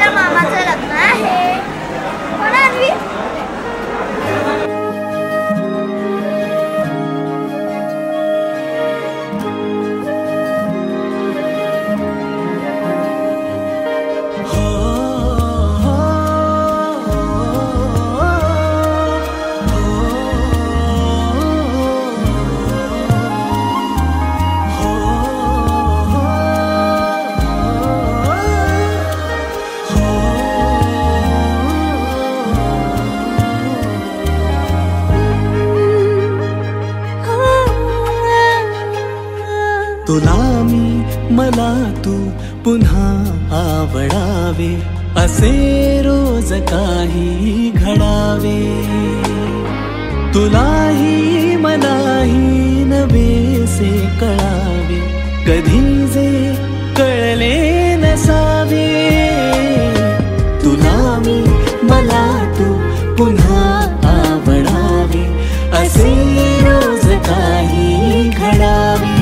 माझ्या मामाचं लग्न आहे. कोण आणवी? तुला मी मला तू पुन्हा आवडावे असे रोज काही घडावे. तुलाही मलाही नवेसे कळावे कधी जे कळले नसावे. तुला मी मला तू पुन्हा आवडावे असे रोज काही घडावे.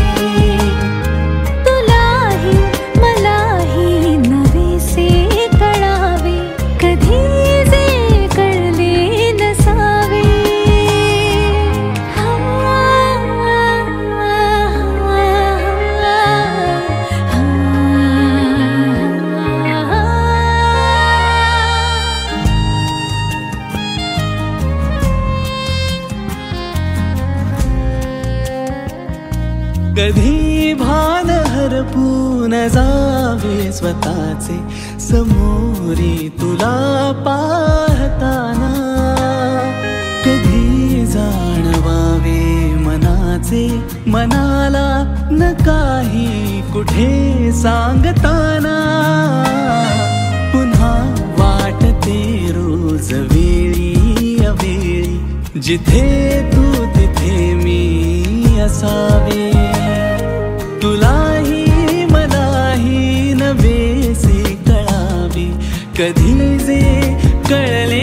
कधी भान हरपून जावे स्वतःचे समोरी तुला पाहताना. कधी जाणवावे मनाचे मनाला न काही कुठे सांगताना. पुन्हा वाटते रोज वेळी अवेळी जिथे तू तिथे मी असावे. तुलाही मलाही नवेसे कळावे कधी जे कळले